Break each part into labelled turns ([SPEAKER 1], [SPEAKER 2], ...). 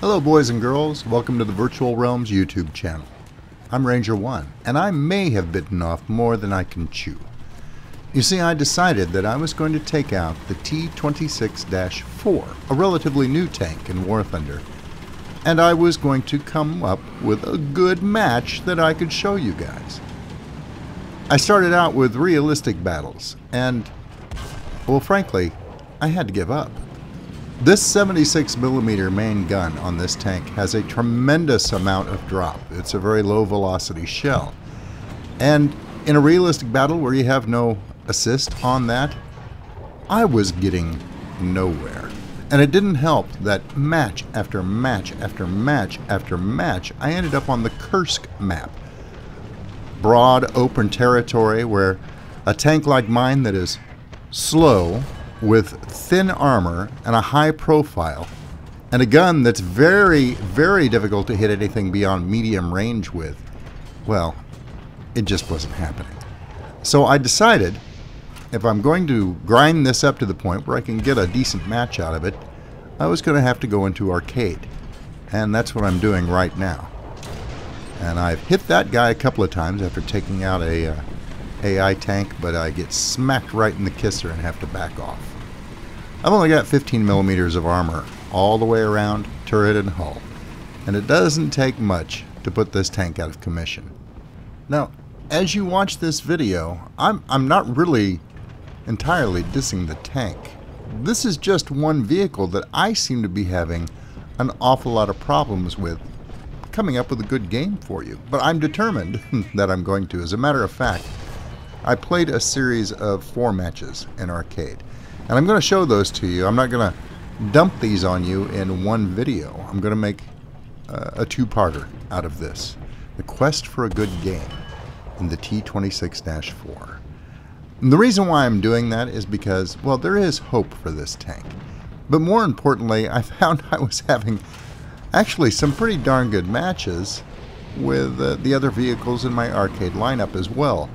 [SPEAKER 1] Hello boys and girls, welcome to the Virtual Realms YouTube channel. I'm Ranger 1, and I may have bitten off more than I can chew. You see, I decided that I was going to take out the T-26-4, a relatively new tank in War Thunder, and I was going to come up with a good match that I could show you guys. I started out with realistic battles, and, well, frankly, I had to give up. This 76mm main gun on this tank has a tremendous amount of drop. It's a very low velocity shell. And in a realistic battle where you have no assist on that, I was getting nowhere. And it didn't help that match after match after match after match, I ended up on the Kursk map. Broad open territory where a tank like mine that is slow, with thin armor and a high profile, and a gun that's very, very difficult to hit anything beyond medium range with, well, it just wasn't happening. So I decided, if I'm going to grind this up to the point where I can get a decent match out of it, I was going to have to go into arcade. And that's what I'm doing right now. And I've hit that guy a couple of times after taking out a AI tank, but I get smacked right in the kisser and have to back off. I've only got 15mm of armor all the way around, turret and hull, and it doesn't take much to put this tank out of commission. Now, as you watch this video, I'm not really entirely dissing the tank. This is just one vehicle that I seem to be having an awful lot of problems with coming up with a good game for you, but I'm determined that I'm going to. As a matter of fact, I played a series of 4 matches in arcade, and I'm going to show those to you. I'm not going to dump these on you in one video. I'm going to make a two-parter out of this. The quest for a good game in the T-26-4. And the reason why I'm doing that is because, well, there is hope for this tank. But more importantly, I found I was having actually some pretty darn good matches with the other vehicles in my arcade lineup as well.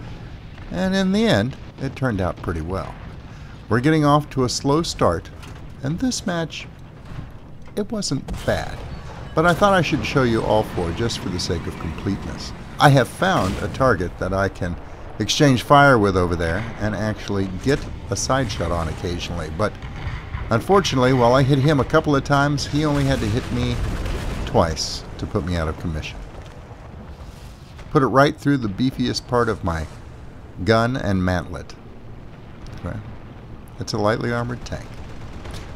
[SPEAKER 1] And in the end, it turned out pretty well. We're getting off to a slow start, and this match, it wasn't bad. But I thought I should show you all 4 just for the sake of completeness. I have found a target that I can exchange fire with over there and actually get a side shot on occasionally. But unfortunately, while I hit him a couple of times, he only had to hit me twice to put me out of commission. Put it right through the beefiest part of my gun and mantlet. Okay. It's a lightly armored tank.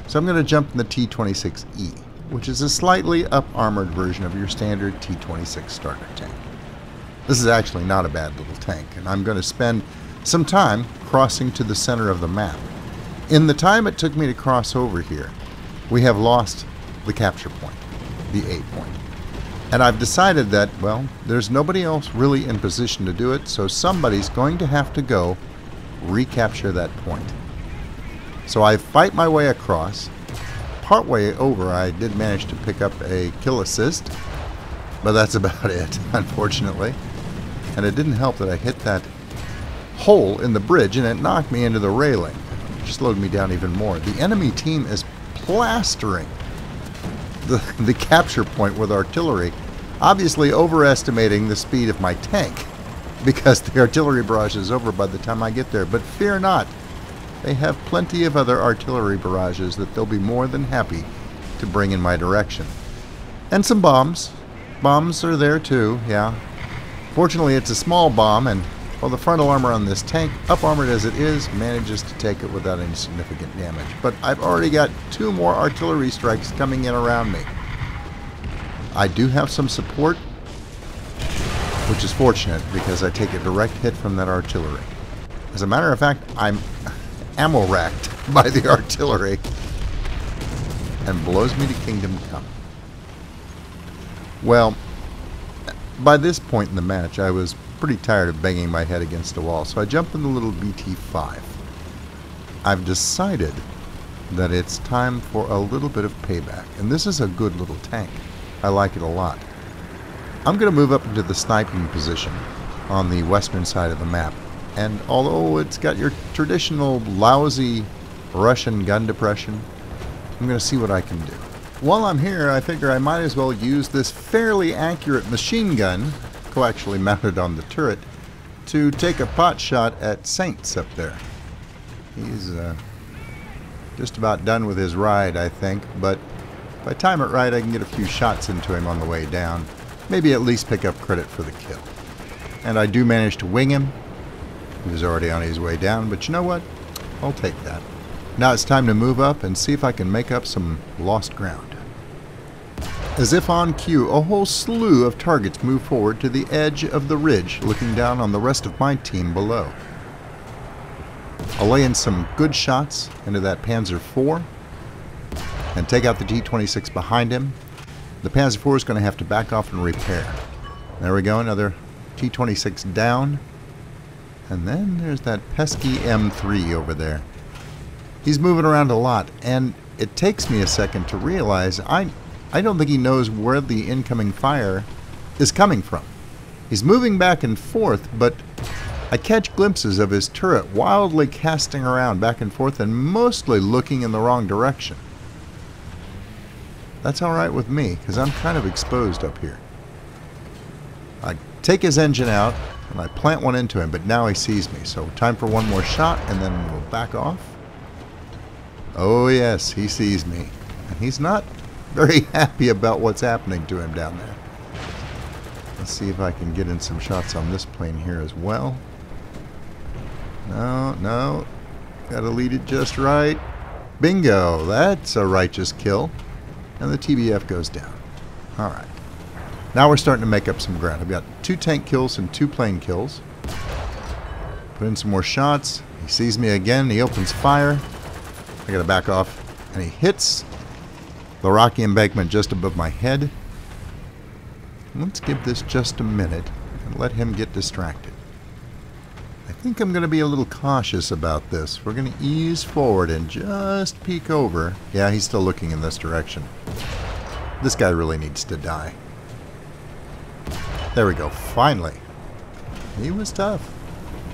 [SPEAKER 1] So I'm going to jump in the T-26E, which is a slightly up-armored version of your standard T-26 starter tank. This is actually not a bad little tank, and I'm going to spend some time crossing to the center of the map. In the time it took me to cross over here, we have lost the capture point, the A point. And I've decided that, well, there's nobody else really in position to do it, so somebody's going to have to go recapture that point. So I fight my way across. Partway over, I did manage to pick up a kill assist, but that's about it, unfortunately. And it didn't help that I hit that hole in the bridge and it knocked me into the railing, which slowed me down even more. The enemy team is plastering the capture point with artillery, obviously overestimating the speed of my tank because the artillery barrage is over by the time I get there. But fear not, they have plenty of other artillery barrages that they'll be more than happy to bring in my direction. And some bombs. Bombs are there too, yeah. Fortunately, it's a small bomb, and well, the frontal armor on this tank, up-armored as it is, manages to take it without any significant damage. But I've already got 2 more artillery strikes coming in around me. I do have some support, which is fortunate because I take a direct hit from that artillery. As a matter of fact, I'm ammo racked by the artillery and blows me to kingdom come. Well, by this point in the match, I was pretty tired of banging my head against a wall, so I jumped in the little BT-5. I've decided that it's time for a little bit of payback, and this is a good little tank. I like it a lot. I'm going to move up into the sniping position on the western side of the map, and although it's got your traditional lousy Russian gun depression, I'm going to see what I can do. while I'm here, I figure I might as well use this fairly accurate machine gun, coaxially mounted on the turret, to take a pot shot at Saints up there. He's just about done with his ride, I think, but if I time it right, I can get a few shots into him on the way down. Maybe at least pick up credit for the kill. And I do manage to wing him. He was already on his way down, but you know what? I'll take that. Now it's time to move up and see if I can make up some lost ground. As if on cue, a whole slew of targets move forward to the edge of the ridge, looking down on the rest of my team below. I'll lay in some good shots into that Panzer IV and take out the T-26 behind him. The Panzer IV is going to have to back off and repair. There we go, another T-26 down. And then there's that pesky M3 over there. He's moving around a lot, and it takes me a second to realize I don't think he knows where the incoming fire is coming from. He's moving back and forth, but I catch glimpses of his turret wildly casting around back and forth and mostly looking in the wrong direction. That's alright with me, because I'm kind of exposed up here. I take his engine out, and I plant one into him, but now he sees me. So time for one more shot, and then we'll back off. Oh yes, he sees me. And he's not very happy about what's happening to him down there. Let's see if I can get in some shots on this plane here as well. No. Gotta lead it just right. Bingo! That's a righteous kill. And the TBF goes down. Alright. Now we're starting to make up some ground. I've got 2 tank kills and 2 plane kills. Put in some more shots. He sees me again. He opens fire. I gotta back off. And he hits the rocky embankment just above my head. Let's give this just a minute and let him get distracted. I think I'm going to be a little cautious about this. We're going to ease forward and just peek over. Yeah, he's still looking in this direction. This guy really needs to die. There we go, finally. He was tough.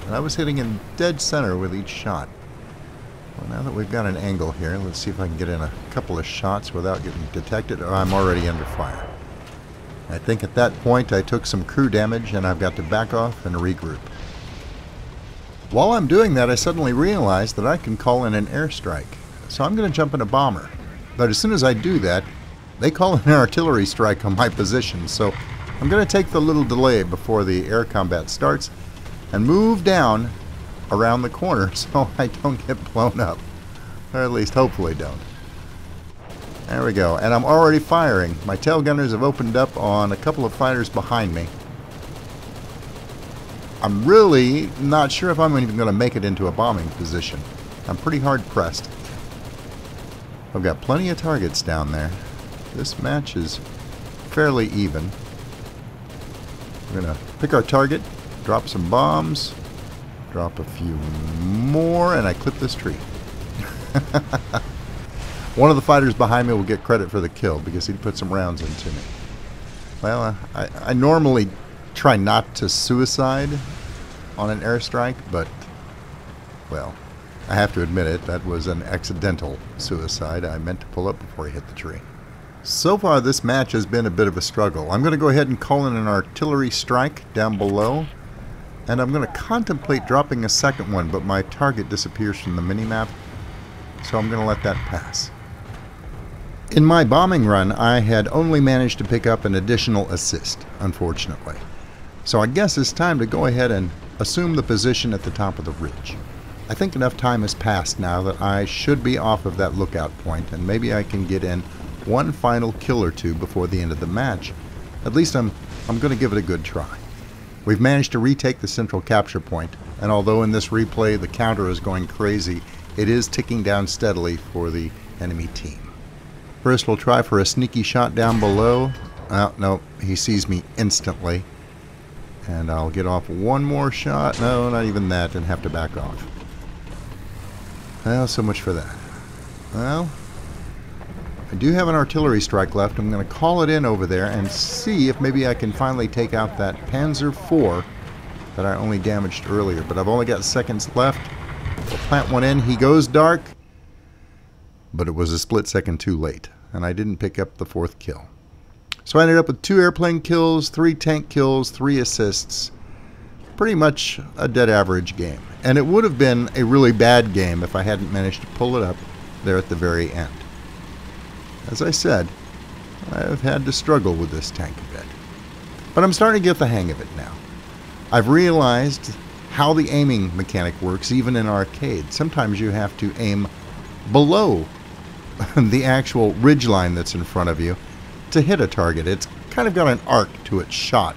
[SPEAKER 1] And I was hitting him dead center with each shot. Well, now that we've got an angle here, let's see if I can get in a couple of shots without getting detected. Oh, I'm already under fire. I think at that point I took some crew damage and I've got to back off and regroup. While I'm doing that, I suddenly realize that I can call in an airstrike. So I'm going to jump in a bomber. But as soon as I do that, they call in an artillery strike on my position. So I'm going to take the little delay before the air combat starts and move down around the corner so I don't get blown up. Or at least hopefully don't. There we go. And I'm already firing. My tail gunners have opened up on a couple of fighters behind me. I'm really not sure if I'm even going to make it into a bombing position. I'm pretty hard pressed. I've got plenty of targets down there. This match is fairly even. We're going to pick our target, drop some bombs, drop a few more, and I clip this tree. One of the fighters behind me will get credit for the kill because he put some rounds into me. Well, I normally try not to suicide on an airstrike, but, well, I have to admit it, that was an accidental suicide. I meant to pull up before he hit the tree. So far this match has been a bit of a struggle. I'm going to go ahead and call in an artillery strike down below, and I'm going to contemplate dropping a second one, but my target disappears from the minimap, so I'm going to let that pass. In my bombing run, I had only managed to pick up an additional assist, unfortunately. So I guess it's time to go ahead and assume the position at the top of the ridge. I think enough time has passed now that I should be off of that lookout point, and maybe I can get in one final kill or two before the end of the match. At least I'm going to give it a good try. We've managed to retake the central capture point, and although in this replay the counter is going crazy, it is ticking down steadily for the enemy team. First we'll try for a sneaky shot down below. Oh, no, he sees me instantly. And I'll get off one more shot. No, not even that, and have to back off. Well, so much for that. Well, I do have an artillery strike left. I'm going to call it in over there and see if maybe I can finally take out that Panzer IV that I only damaged earlier. But I've only got seconds left. We'll plant one in. He goes dark. But it was a split second too late. and I didn't pick up the 4th kill. So I ended up with 2 airplane kills, 3 tank kills, 3 assists. Pretty much a dead average game. And it would have been a really bad game if I hadn't managed to pull it up there at the very end. As I said, I've had to struggle with this tank a bit. But I'm starting to get the hang of it now. I've realized how the aiming mechanic works even in arcade. Sometimes you have to aim below the actual ridgeline that's in front of you to hit a target. It's kind of got an arc to its shot,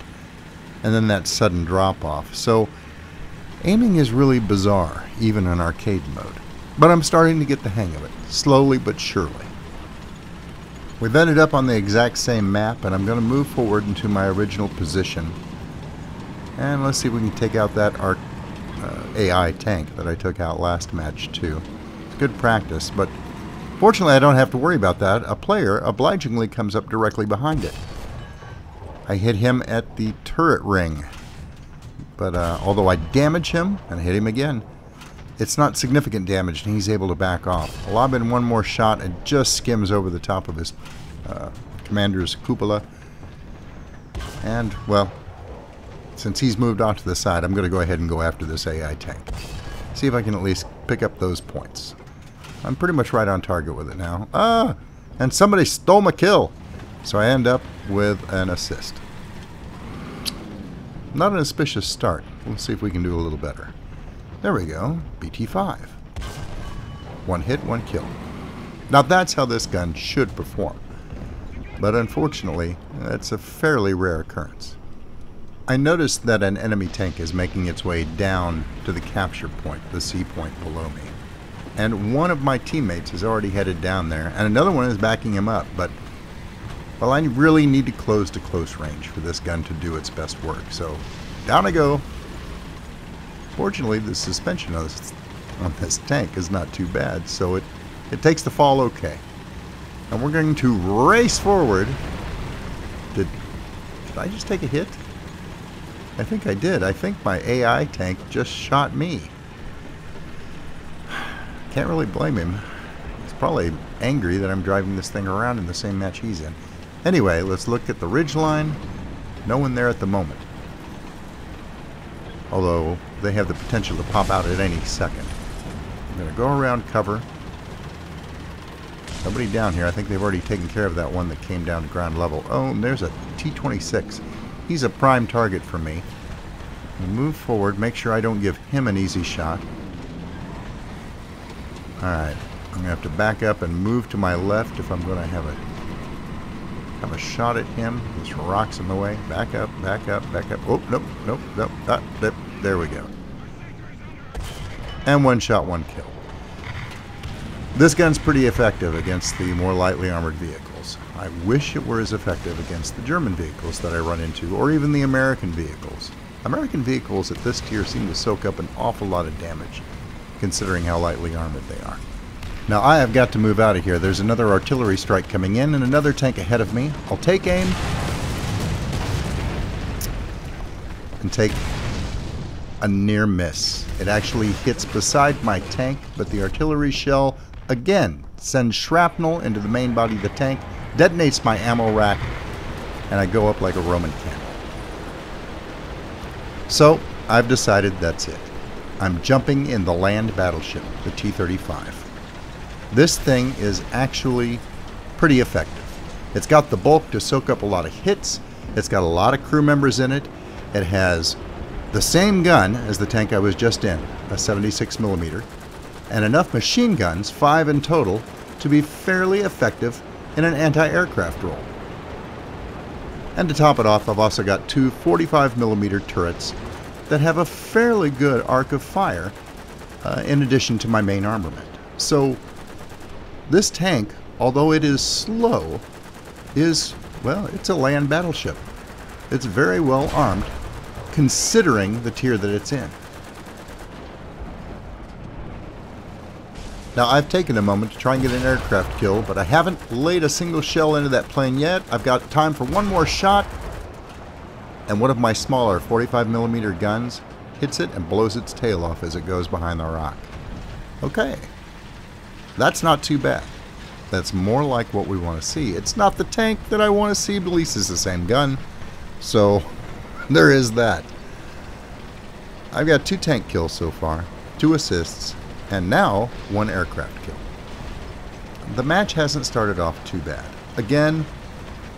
[SPEAKER 1] and then that sudden drop off. So aiming is really bizarre, even in arcade mode. But I'm starting to get the hang of it, slowly but surely. We've ended up on the exact same map, and I'm going to move forward into my original position. And let's see if we can take out that AI tank that I took out last match too. It's good practice, but fortunately I don't have to worry about that. A player obligingly comes up directly behind it. I hit him at the turret ring, but although I damage him and hit him again, it's not significant damage and he's able to back off. I'll lob in one more shot and just skims over the top of his commander's cupola. And, well, since he's moved off to the side, I'm going to go ahead and go after this AI tank. See if I can at least pick up those points. I'm pretty much right on target with it now. Ah! And somebody stole my kill! So I end up with an assist. Not an auspicious start. Let's see if we can do a little better. There we go. BT5. 1 hit, 1 kill. Now that's how this gun should perform. But unfortunately, that's a fairly rare occurrence. I noticed that an enemy tank is making its way down to the capture point, the C point below me. And one of my teammates is already headed down there, and another one is backing him up, but well, I really need to close to close range for this gun to do its best work. So down I go. Fortunately, the suspension on this tank is not too bad, so it takes the fall okay. And we're going to race forward. Did I just take a hit? I think I did. I think my AI tank just shot me. Can't really blame him. He's probably angry that I'm driving this thing around in the same match he's in. Anyway, let's look at the ridgeline. No one there at the moment. Although they have the potential to pop out at any second. I'm going to go around cover. Nobody down here. I think they've already taken care of that one that came down to ground level. Oh, and there's a T-26. He's a prime target for me. I'll move forward, make sure I don't give him an easy shot. Alright, I'm going to have to back up and move to my left if I'm going to have a shot at him. There's rocks in the way. Back up, back up, back up. Oh, nope, nope, nope. There we go. And 1 shot, 1 kill. This gun's pretty effective against the more lightly armored vehicles. I wish it were as effective against the German vehicles that I run into, or even the American vehicles. American vehicles at this tier seem to soak up an awful lot of damage, considering how lightly armored they are. Now I have got to move out of here. There's another artillery strike coming in and another tank ahead of me. I'll take aim and take a near miss. It actually hits beside my tank, but the artillery shell again sends shrapnel into the main body of the tank, detonates my ammo rack, and I go up like a Roman candle. So I've decided that's it. I'm jumping in the land battleship, the T-35. This thing is actually pretty effective. It's got the bulk to soak up a lot of hits. It's got a lot of crew members in it. It has the same gun as the tank I was just in, a 76mm, and enough machine guns, 5 in total, to be fairly effective in an anti-aircraft role. And to top it off, I've also got 2 45mm turrets that have a fairly good arc of fire in addition to my main armament. So this tank, although it is slow, is, well, it's a land battleship. It's very well armed considering the tier that it's in. Now I've taken a moment to try and get an aircraft kill, but I haven't laid a single shell into that plane yet. I've got time for one more shot, and one of my smaller 45mm guns hits it and blows its tail off as it goes behind the rock. Okay, that's not too bad. That's more like what we want to see. It's not the tank that I want to see, but at least it's the same gun. So there is that. I've got 2 tank kills so far, 2 assists, and now 1 aircraft kill. The match hasn't started off too bad. Again,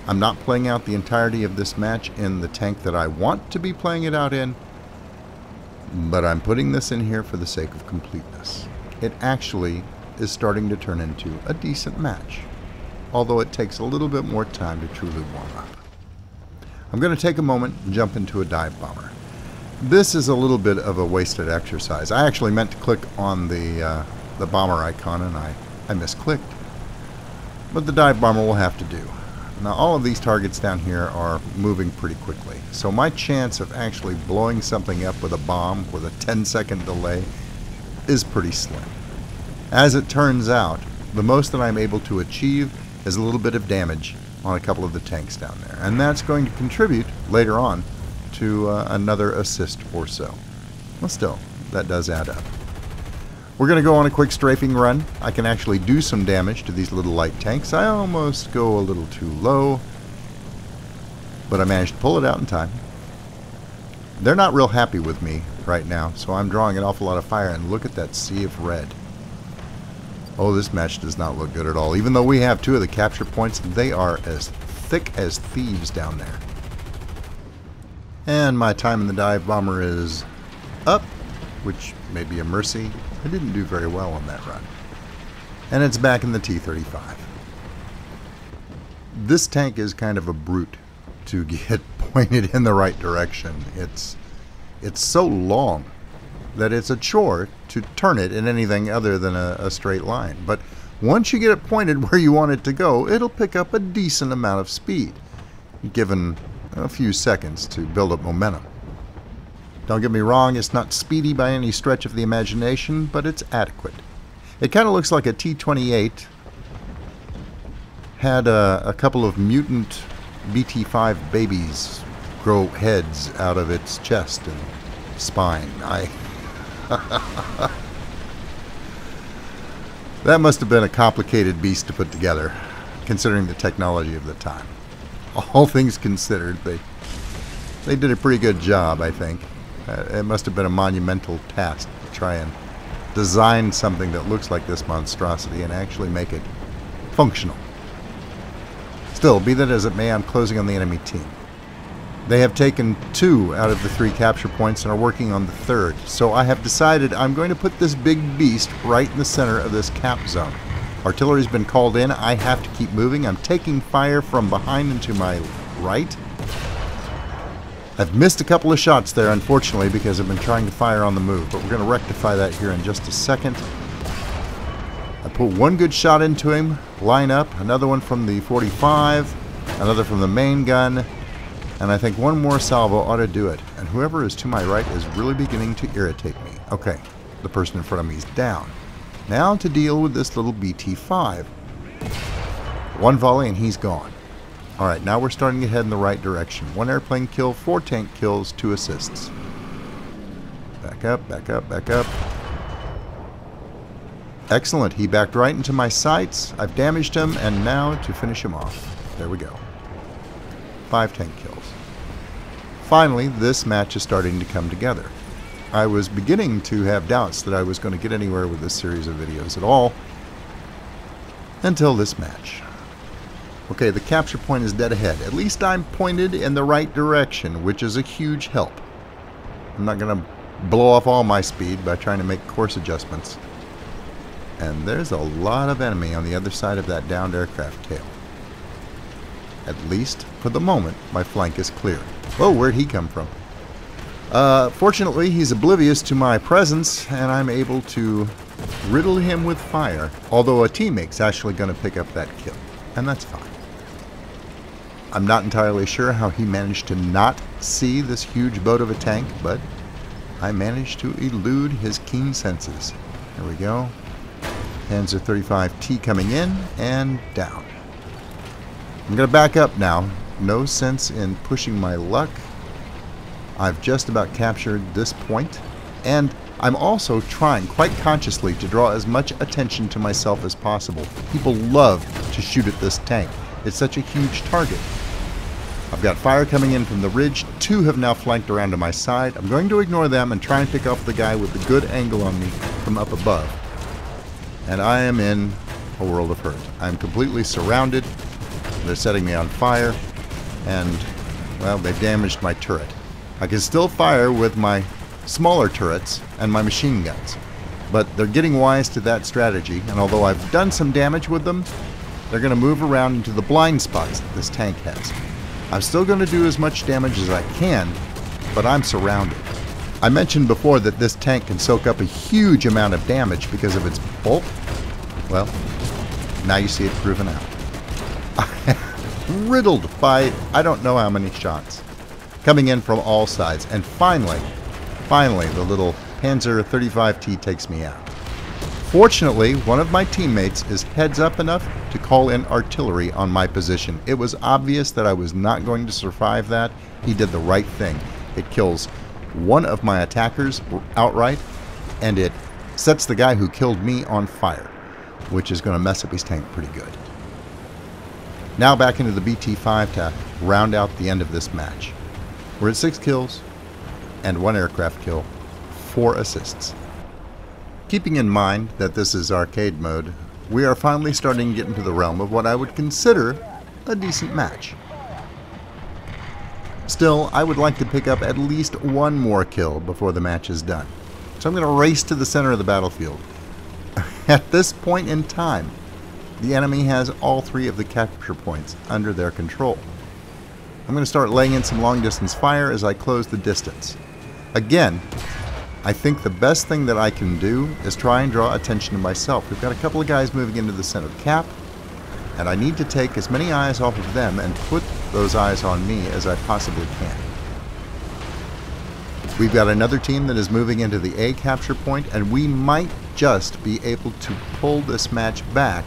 [SPEAKER 1] I'm not playing out the entirety of this match in the tank that I want to be playing it out in, but I'm putting this in here for the sake of completeness. It actually is starting to turn into a decent match, although it takes a little bit more time to truly warm up. I'm going to take a moment and jump into a dive bomber. This is a little bit of a wasted exercise. I actually meant to click on the bomber icon and I misclicked. But the dive bomber will have to do. Now all of these targets down here are moving pretty quickly, so my chance of actually blowing something up with a bomb with a 10-second delay is pretty slim. As it turns out, the most that I'm able to achieve is a little bit of damage on a couple of the tanks down there, and that's going to contribute later on to another assist or so. Well, still, that does add up. We're going to go on a quick strafing run. I can actually do some damage to these little light tanks. I almost go a little too low, but I managed to pull it out in time. They're not real happy with me right now, so I'm drawing an awful lot of fire, and look at that sea of red. Oh, this match does not look good at all. Even though we have 2 of the capture points, they are as thick as thieves down there. And my time in the dive bomber is up, which may be a mercy. I didn't do very well on that run. And it's back in the T-35. This tank is kind of a brute to get pointed in the right direction. It's so long that it's a chore to turn it in anything other than a straight line. But once you get it pointed where you want it to go, it'll pick up a decent amount of speed, given a few seconds to build up momentum. Don't get me wrong, it's not speedy by any stretch of the imagination, but it's adequate. It kind of looks like a T-28 had a couple of mutant BT-5 babies grow heads out of its chest and spine. That must have been a complicated beast to put together, considering the technology of the time. All things considered, they did a pretty good job, I think. It must have been a monumental task to try and design something that looks like this monstrosity and actually make it functional. Still, be that as it may, I'm closing on the enemy team. They have taken 2 out of the 3 capture points and are working on the 3rd, so I have decided I'm going to put this big beast right in the center of this cap zone. Artillery's been called in. I have to keep moving. I'm taking fire from behind and to my right. I've missed a couple of shots there, unfortunately, because I've been trying to fire on the move, but we're going to rectify that here in just a second. I put 1 good shot into him, line up, another one from the 45, another from the main gun, and I think 1 more salvo ought to do it. And whoever is to my right is really beginning to irritate me. Okay, the person in front of me is down. Now to deal with this little BT-5. 1 volley and he's gone. Alright, now we're starting to head in the right direction. 1 airplane kill, 4 tank kills, 2 assists. Back up, back up, back up. Excellent, he backed right into my sights. I've damaged him, and now to finish him off. There we go. 5 tank kills. Finally, this match is starting to come together. I was beginning to have doubts that I was going to get anywhere with this series of videos at all, until this match. Okay, the capture point is dead ahead. At least I'm pointed in the right direction, which is a huge help. I'm not going to blow off all my speed by trying to make course adjustments. And there's a lot of enemy on the other side of that downed aircraft tail. At least, for the moment, my flank is clear. Whoa, where'd he come from? Fortunately, he's oblivious to my presence, and I'm able to riddle him with fire, although a teammate's actually going to pick up that kill, and that's fine. I'm not entirely sure how he managed to not see this huge boat of a tank, but I managed to elude his keen senses. There we go. Panzer 35T coming in and down. I'm going to back up now. No sense in pushing my luck. I've just about captured this point, and I'm also trying quite consciously to draw as much attention to myself as possible. People love to shoot at this tank. It's such a huge target. I've got fire coming in from the ridge. 2 have now flanked around to my side. I'm going to ignore them and try and pick off the guy with the good angle on me from up above. And I am in a world of hurt. I'm completely surrounded. They're setting me on fire. And, well, they've damaged my turret. I can still fire with my smaller turrets and my machine guns. But they're getting wise to that strategy. And although I've done some damage with them, they're going to move around into the blind spots that this tank has. I'm still going to do as much damage as I can, but I'm surrounded. I mentioned before that this tank can soak up a huge amount of damage because of its bulk. Well, now you see it proven out. Riddled by I don't know how many shots coming in from all sides. And finally, the little Panzer 35T takes me out. Fortunately, one of my teammates is heads up enough to call in artillery on my position. It was obvious that I was not going to survive that. He did the right thing. It kills one of my attackers outright, and it sets the guy who killed me on fire, which is going to mess up his tank pretty good. Now back into the BT-5 to round out the end of this match. We're at 6 kills and 1 aircraft kill, 4 assists. Keeping in mind that this is arcade mode, we are finally starting to get into the realm of what I would consider a decent match. Still, I would like to pick up at least 1 more kill before the match is done. So I'm going to race to the center of the battlefield. At this point in time, the enemy has all 3 of the capture points under their control. I'm going to start laying in some long distance fire as I close the distance. Again, I think the best thing that I can do is try and draw attention to myself. We've got a couple of guys moving into the center cap, and I need to take as many eyes off of them and put those eyes on me as I possibly can. We've got another team that is moving into the A capture point, and we might just be able to pull this match back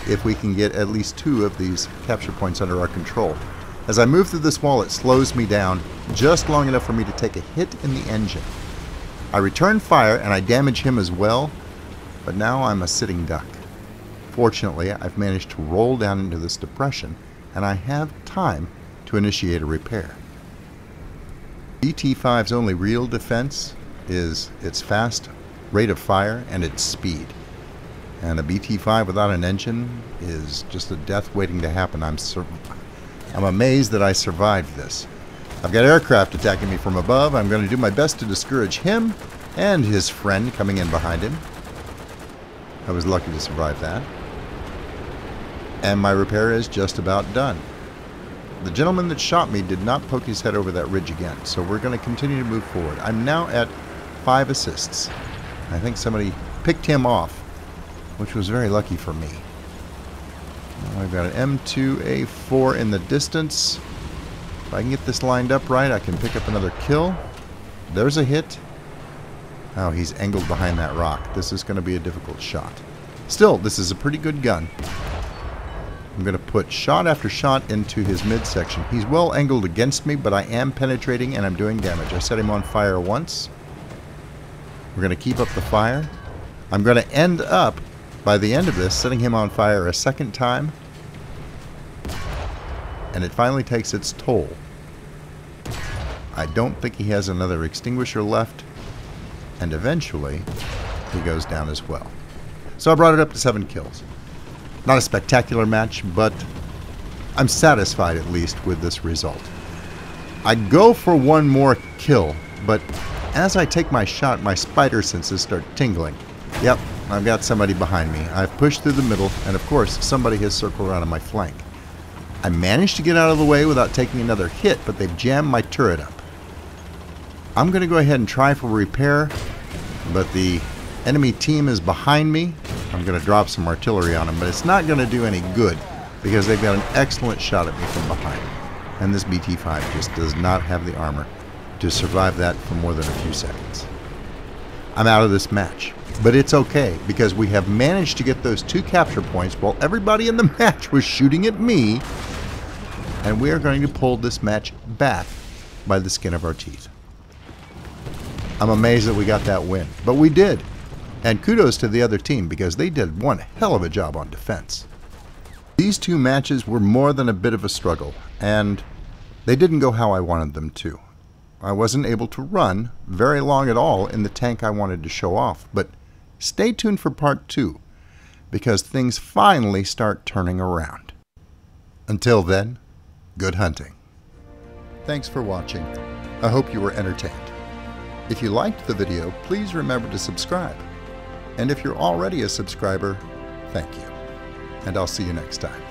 [SPEAKER 1] if we can get at least 2 of these capture points under our control. As I move through this wall, it slows me down just long enough for me to take a hit in the engine. I return fire and I damage him as well, but now I'm a sitting duck. Fortunately, I've managed to roll down into this depression, and I have time to initiate a repair. BT-5's only real defense is its fast rate of fire and its speed. And a BT-5 without an engine is just a death waiting to happen. I'm amazed that I survived this. I've got aircraft attacking me from above. I'm going to do my best to discourage him and his friend coming in behind him. I was lucky to survive that. And my repair is just about done. The gentleman that shot me did not poke his head over that ridge again, so we're going to continue to move forward. I'm now at 5 assists. I think somebody picked him off, which was very lucky for me. I've got an M2A4 in the distance. If I can get this lined up right, I can pick up another kill. There's a hit. Oh, he's angled behind that rock. This is going to be a difficult shot. Still, this is a pretty good gun. I'm going to put shot after shot into his midsection. He's well angled against me, but I am penetrating and I'm doing damage. I set him on fire once. We're going to keep up the fire. I'm going to end up, by the end of this, setting him on fire a second time. And it finally takes its toll. I don't think he has another extinguisher left, and eventually he goes down as well. So I brought it up to 7 kills. Not a spectacular match, but I'm satisfied at least with this result. I go for 1 more kill, but as I take my shot, my spider senses start tingling. Yep, I've got somebody behind me. I've pushed through the middle, and of course somebody has circled around on my flank. I managed to get out of the way without taking another hit, but they've jammed my turret up. I'm going to go ahead and try for repair, but the enemy team is behind me. I'm going to drop some artillery on them, but it's not going to do any good because they've got an excellent shot at me from behind. And this BT-5 just does not have the armor to survive that for more than a few seconds. I'm out of this match, but it's okay because we have managed to get those 2 capture points while everybody in the match was shooting at me, and we are going to pull this match back by the skin of our teeth. I'm amazed that we got that win, but we did. And kudos to the other team because they did one hell of a job on defense. These two matches were more than a bit of a struggle, and they didn't go how I wanted them to. I wasn't able to run very long at all in the tank I wanted to show off, but stay tuned for part 2, because things finally start turning around. Until then, good hunting. Thanks for watching. I hope you were entertained. If you liked the video, please remember to subscribe. And if you're already a subscriber, thank you. And I'll see you next time.